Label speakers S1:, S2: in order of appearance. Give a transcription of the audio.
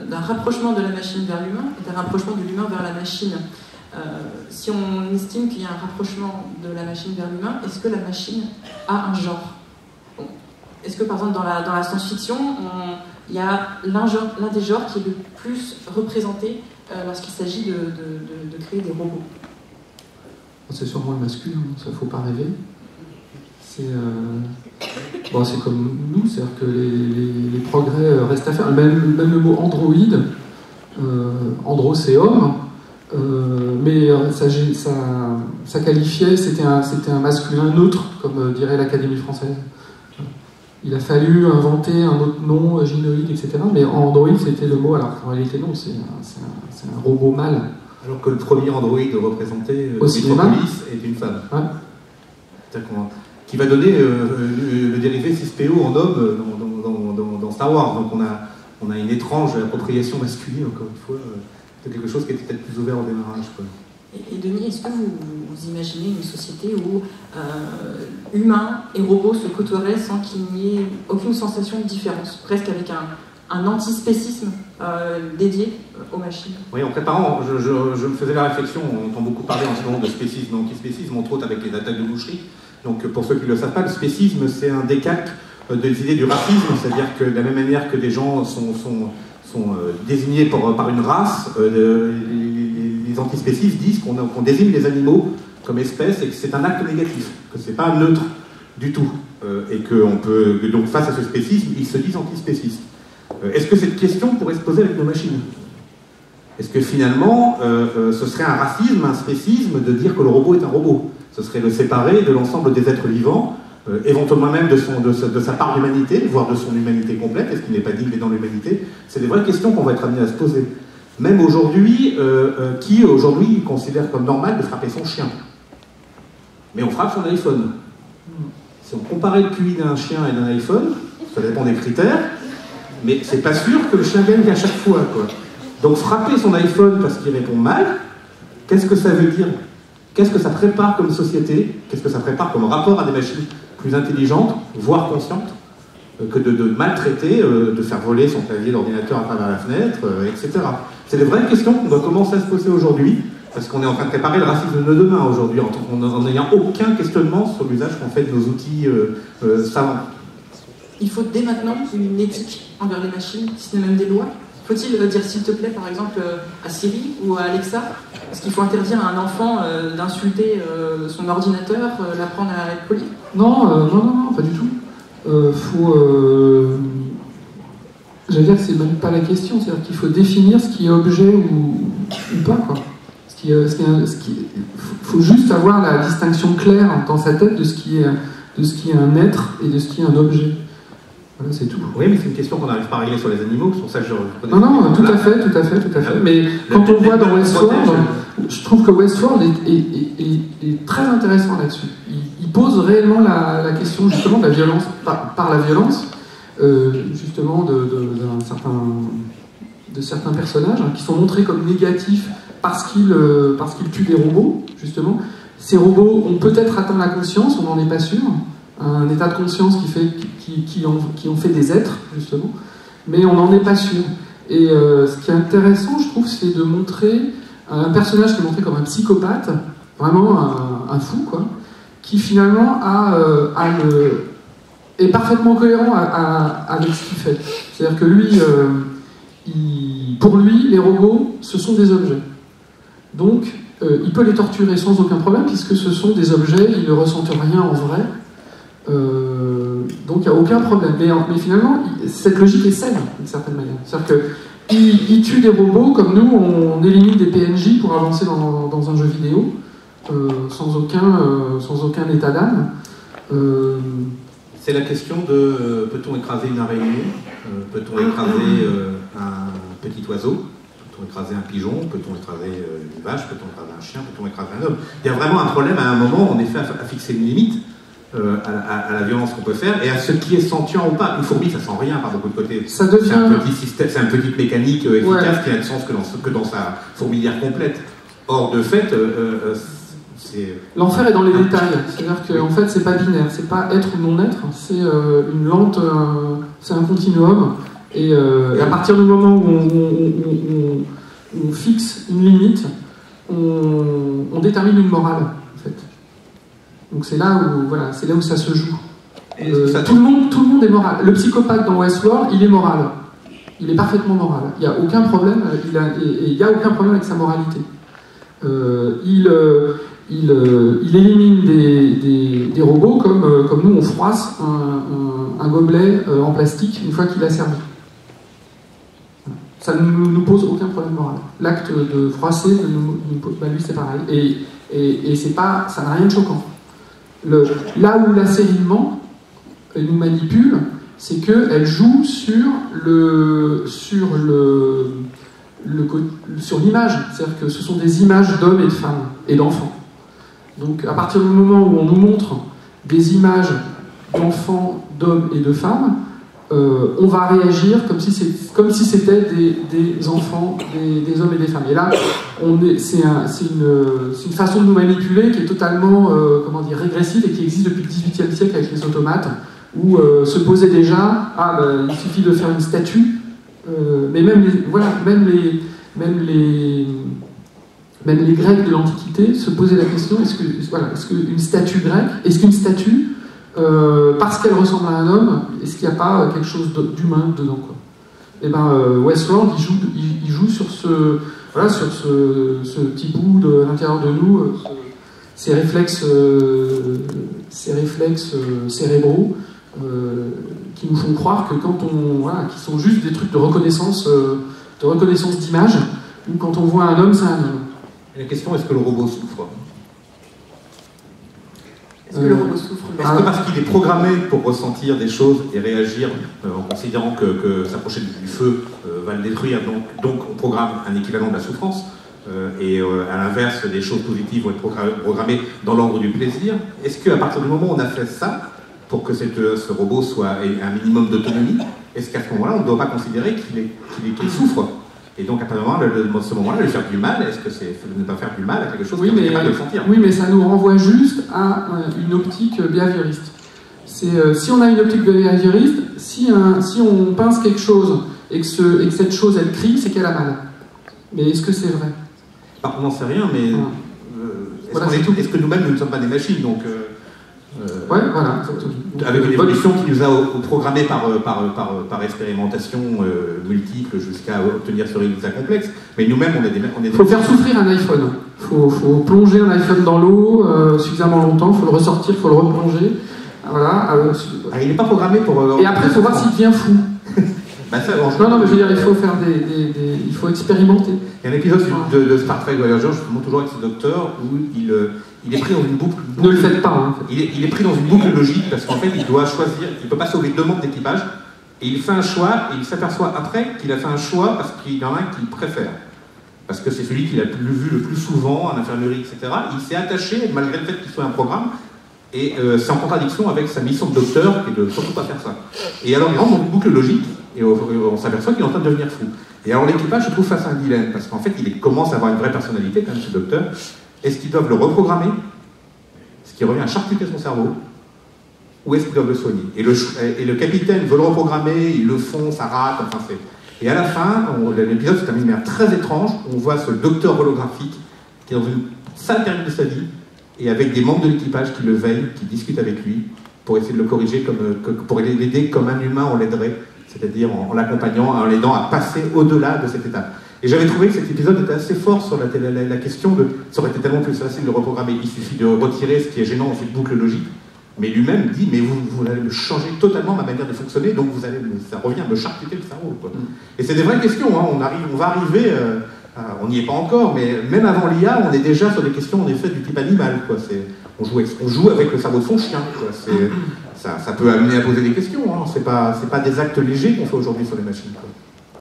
S1: d'un rapprochement de la machine vers l'humain et d'un rapprochement de l'humain vers la machine. Si on estime qu'il y a un rapprochement de la machine vers l'humain, est-ce que la machine a un genre? Bon. Est-ce que, par exemple, dans la science-fiction, il y a l'un des genres qui est le plus représenté lorsqu'il s'agit de créer des robots?
S2: C'est sûrement le masculin, ça ne faut pas rêver. C'est comme nous, c'est-à-dire que les progrès restent à faire. Même le mot androïde, andro c'est homme, mais ça qualifiait, c'était un masculin neutre, comme dirait l'Académie française. Il a fallu inventer un autre nom, gynoïde, etc. Mais androïde, c'était le mot, alors qu'en réalité non, c'est un robot mâle.
S3: Alors que le premier androïde représenté, Metropolis, est une femme. Ouais. Qui va donner le dérivé 6PO en homme dans Star Wars. Donc on a une étrange appropriation masculine, encore une fois, de quelque chose qui était peut-être plus ouvert au démarrage, quoi.
S1: Et Denis, est-ce que vous imaginez une société où humains et robots se côtoieraient sans qu'il n'y ait aucune sensation de différence, presque avec un antispécisme dédié aux machines?
S3: Oui, en préparant, je me faisais la réflexion, on entend beaucoup parler en ce moment de spécisme, d'antispécisme, entre autres avec les attaques de boucherie. Donc pour ceux qui ne le savent pas, le spécisme, c'est un décalque des idées du racisme, c'est-à-dire que de la même manière que des gens sont désignés par une race, les antispécistes disent qu'on désigne les animaux comme espèces et que c'est un acte négatif, que c'est pas neutre du tout, et que donc face à ce spécisme, ils se disent antispécistes. Est-ce que cette question pourrait se poser avec nos machines? Est-ce que finalement, ce serait un racisme, un spécisme de dire que le robot est un robot? Ce serait le séparer de l'ensemble des êtres vivants, éventuellement même de sa part d'humanité, voire de son humanité complète. Est-ce qu'il n'est pas digne dans l'humanité? C'est des vraies questions qu'on va être amené à se poser. Même aujourd'hui, qui aujourd'hui considère comme normal de frapper son chien? Mais on frappe son iPhone. Si on comparait le QI d'un chien et d'un iPhone, ça dépend des critères, mais c'est pas sûr que le chien gagne à chaque fois, quoi. Donc frapper son iPhone parce qu'il répond mal, qu'est-ce que ça veut dire? Qu'est-ce que ça prépare comme société? Qu'est-ce que ça prépare comme rapport à des machines plus intelligentes, voire conscientes, que de maltraiter, de faire voler son clavier d'ordinateur à travers la fenêtre, etc. C'est des vraies questions qu'on doit commencer à se poser aujourd'hui, parce qu'on est en train de préparer le racisme de demain aujourd'hui, en n'ayant aucun questionnement sur l'usage qu'on fait de nos outils savants.
S1: Il faut dès maintenant une éthique envers les machines, si ce n'est même des lois. Faut-il dire s'il te plaît, par exemple, à Siri ou à Alexa? Est-ce qu'il faut interdire à un enfant d'insulter son ordinateur, l'apprendre à être poli?
S2: Non, pas du tout. J'allais dire que c'est même pas la question, c'est-à-dire qu'il faut définir ce qui est objet ou pas, quoi. Faut juste avoir la distinction claire dans sa tête de ce qui est un être et de ce qui est un objet. Voilà, c'est tout.
S3: Oui, mais c'est une question qu'on n'arrive pas à régler sur les animaux, c'est pour ça que je...
S2: Non, tout à fait. Mais quand on voit dans Westworld, je trouve que Westworld est très intéressant là-dessus. Il pose réellement la question justement de la violence, par la violence, justement de certains personnages qui sont montrés comme négatifs parce qu'ils tuent des robots, justement. Ces robots ont peut-être atteint la conscience, on n'en est pas sûr, un état de conscience qui ont fait des êtres, justement, mais on n'en est pas sûr. Et ce qui est intéressant, je trouve, c'est de montrer un personnage qui est montré comme un psychopathe, vraiment un fou, quoi, qui finalement est parfaitement cohérent avec ce qu'il fait. C'est-à-dire que lui, pour lui, les robots, ce sont des objets. Donc, il peut les torturer sans aucun problème, puisque ce sont des objets, ils ne ressentent rien en vrai. Donc il n'y a aucun problème. Mais finalement, cette logique est saine, d'une certaine manière. C'est-à-dire qu'il tue des robots comme nous, on élimine des PNJ pour avancer dans un jeu vidéo, sans aucun état d'âme.
S3: C'est la question de peut-on écraser une araignée? Peut-on écraser un petit oiseau? Peut-on écraser un pigeon? Peut-on écraser une vache? Peut-on écraser un chien? Peut-on écraser un homme? Il y a vraiment un problème à un moment, en effet, à fixer une limite. À la violence qu'on peut faire et à ce qui est sentient ou pas. Une fourmi, ça sent rien par beaucoup de côtés.
S2: Ça devient...
S3: C'est un petit système, c'est une petite mécanique efficace qui n'a de sens que dans sa fourmilière complète. Or, de fait, c'est...
S2: L'enfer est dans les détails. C'est-à-dire qu'en fait, c'est pas binaire. C'est pas être ou non être. C'est une lente... c'est un continuum. Et à partir du moment où on fixe une limite, on détermine une morale, en fait. Donc c'est là où ça se joue. Tout le monde est moral. Le psychopathe dans Westworld, il est moral. Il est parfaitement moral. Il n'y a aucun problème. Il n'y a aucun problème avec sa moralité. Il élimine des robots comme nous on froisse un gobelet en plastique une fois qu'il a servi. Ça ne nous pose aucun problème moral. L'acte de froisser, lui c'est pareil. Et ça n'a rien de choquant. Là où la série ment, elle nous manipule, c'est qu'elle joue sur l'image. C'est-à-dire que ce sont des images d'hommes et de femmes et d'enfants. Donc à partir du moment où on nous montre des images d'enfants, d'hommes et de femmes, on va réagir comme si c'était des enfants, des hommes et des femmes. Et là, c'est une façon de nous manipuler qui est totalement régressive et qui existe depuis le XVIIIe siècle avec les automates, où se posait déjà, il suffit de faire une statue, mais même les Grecs de l'Antiquité se posaient la question, est-ce qu'une statue grecque, parce qu'elle ressemble à un homme, est-ce qu'il n'y a pas quelque chose d'humain dedans, quoi. Et Westworld, il joue sur ce petit bout de l'intérieur de nous, ces réflexes cérébraux qui nous font croire que qui sont juste des trucs de reconnaissance d'image, ou quand on voit un homme, c'est un homme.
S3: Et la question, est-ce que le robot souffre?
S1: Est-ce que le robot souffre?
S3: Est-ce que parce qu'il est programmé pour ressentir des choses et réagir en considérant que s'approcher du feu va le détruire, donc on programme un équivalent de la souffrance, et à l'inverse, des choses positives vont être programmées dans l'ordre du plaisir. Est-ce qu'à partir du moment où on a fait ça, pour que ce robot ait un minimum d'autonomie, est-ce qu'à ce moment-là, on ne doit pas considérer qu'il souffre? Et donc, à ce moment-là, lui faire du mal, est-ce que c'est ne pas faire du mal à quelque chose qui est capable de le sentir?
S2: Oui, mais ça nous renvoie juste à une optique behavioriste. Si on a une optique behavioriste, si on pince quelque chose et que cette chose, elle crie, c'est qu'elle a mal. Mais est-ce que c'est vrai?
S3: On n'en sait rien, mais est-ce que nous-mêmes, nous ne sommes pas des machines, donc
S2: voilà.
S3: Avec une évolution qui nous a programmé par expérimentation multiple jusqu'à obtenir ce résultat complexe. Mais nous-mêmes, on est des...
S2: Il faut faire souffrir un iPhone. Il faut plonger un iPhone dans l'eau suffisamment longtemps, il faut le ressortir, il faut le replonger. Voilà.
S3: Il n'est pas programmé pour...
S2: Et après, il faut voir s'il devient fou. Non, mais je veux dire, il faut faire il faut expérimenter.
S3: Il y a un épisode de Star Trek Voyager, justement, toujours avec ce docteur, où il est pris dans une boucle.
S2: Ne le faites pas. Hein.
S3: Il est pris dans une boucle logique, parce qu'en fait, il doit choisir, il ne peut pas sauver 2 membres d'équipage, et il fait un choix, et il s'aperçoit après qu'il a fait un choix parce qu'il y en a un qu'il préfère. Parce que c'est celui qu'il a vu le plus souvent, en infirmerie, etc. Il s'est attaché, malgré le fait qu'il soit un programme, et c'est en contradiction avec sa mission de docteur, qui est de surtout pas faire ça. Et alors, il rentre dans une boucle logique, et on s'aperçoit qu'il est en train de devenir fou. Et alors l'équipage se trouve face à un dilemme, parce qu'en fait il commence à avoir une vraie personnalité, quand même, ce docteur. Est-ce qu'ils doivent le reprogrammer, ce qui revient à charcuter son cerveau, ou est-ce qu'ils doivent le soigner? Et le capitaine veut le reprogrammer, ils le font, ça rate, enfin c'est... Et à la fin, l'épisode se termine de manière très étrange, on voit ce docteur holographique qui est dans une sale période de sa vie, et avec des membres de l'équipage qui le veillent, qui discutent avec lui, pour essayer de le corriger, pour l'aider comme un humain on l'aiderait, c'est-à-dire en l'accompagnant, en l'aidant à passer au-delà de cette étape. Et j'avais trouvé que cet épisode était assez fort sur la question de... Ça aurait été tellement plus facile de reprogrammer, il suffit de retirer ce qui est gênant dans cette boucle logique. Mais lui-même dit, mais vous allez me changer totalement ma manière de fonctionner, donc ça revient à me charcuter le cerveau, quoi. Et c'est des vraies questions, hein. On va arriver... on n'y est pas encore, mais même avant l'IA, on est déjà sur des questions en effet du type animal, quoi. On joue avec le cerveau de son chien, quoi. Ça peut amener à poser des questions, hein. C'est pas des actes légers qu'on fait aujourd'hui sur les machines, quoi.